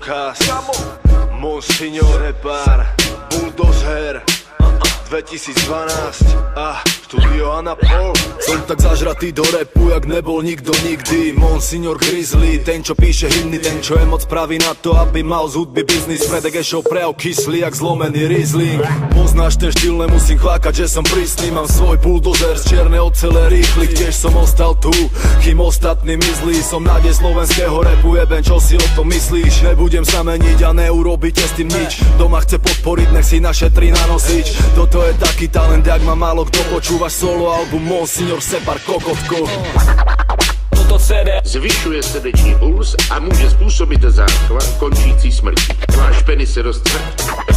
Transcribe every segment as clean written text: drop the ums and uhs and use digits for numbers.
Lokás, Monsignor Repár, Bulldozer 2012 štúdio Anapol. Som tak zažratý do rapu, jak nebol nikto nikdy. Monsignor Grizzly, ten čo píše hymny, ten čo je moc pravý na to, aby mal z hudby biznis. Fredek Ešov prejav kyslý, jak zlomený Riesling. Poznáš ten štýl, nemusím chvákať, že som prísny. Mám svoj bulldozer z čierne ocele rýchly. Tiež som ostal tu, kým ostatní myslí. Som nádej slovenského rapu, jeben, čo si o tom myslíš. Nebudem sa meniť a neurobíte s tým nič. Doma chce podporiť, nech si našetrí na nosič. Toto je taký talent, jak ma málo kto počúva. Solo album Monsignor Separ Kokotko. Toto CD zvyšuje srdeční puls a může způsobit záchvat končící smrtí. Váš penis se roztře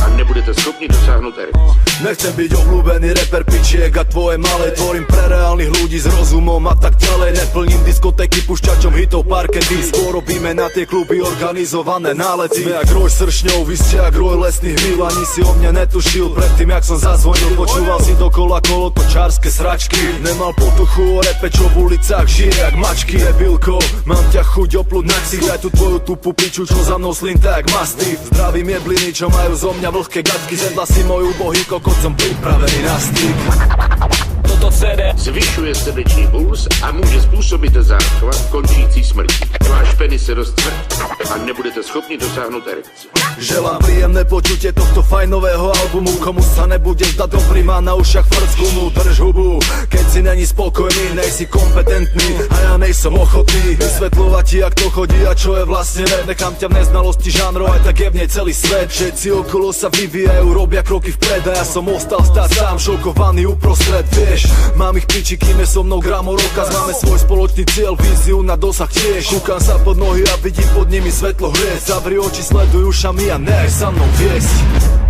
a nebudete schopni dosáhnout erekce. Nechcem byť obľúbený reper pičiek a tvoje malé. Tvorím pre reálnych ľudí s rozumom a tak ďalej. Neplním diskotéky pušťačom hitov parkety. Skôr robíme na tie kluby organizované nálety. Sme jak roj sršňov, vy ste jak roj lesných víl. Ani si o mne netušil predtým, jak som zazvonil. Počúval si dokola kolotočárske sračky. Nemal potuchu o repe, čo v ulicách žije jak mačky. Debilko, mám ťa chuť oplúť na ksich. Daj tu tvoju tupú piču, čo za mnou slinta jak mastív. Zdravím jebliny, čo majú zo mňa vlhké gadky. Zjedla si môj úbohý kokot, som pripravený na styk. Toto CD Zvyšuje srdeční puls a může způsobit záchvat končící smrtí. Váš penis se roztře a nebudete schopni dosáhnout erekce. Želám príjemné počutie tohto fajnového albumu. Komu sa nebude zdať dobrý, má na ušach frcku. Drž hubu, keď si není spokojný, nej si kompetentný a ja nejsom ochotný vysvetľovať ti, jak to chodí a čo je vlastne rap. Nechám ťa v neznalosti žánrov, aj tak je v nej celý svet. Všetci okolo sa vyvíjajú, robia kroky vpred a ja som ostal stáť sám, šokovaný uprostred. Vieš, mám ich piči, kým je so mnou gramo rokas. Máme svoj spoločný cieľ, víziu na dosah tiež. Kúkam sa pod nohy a vidím pod nimi svetlo hviezd. Zavri oči, sleduj ušami a nech sa mnou viesť.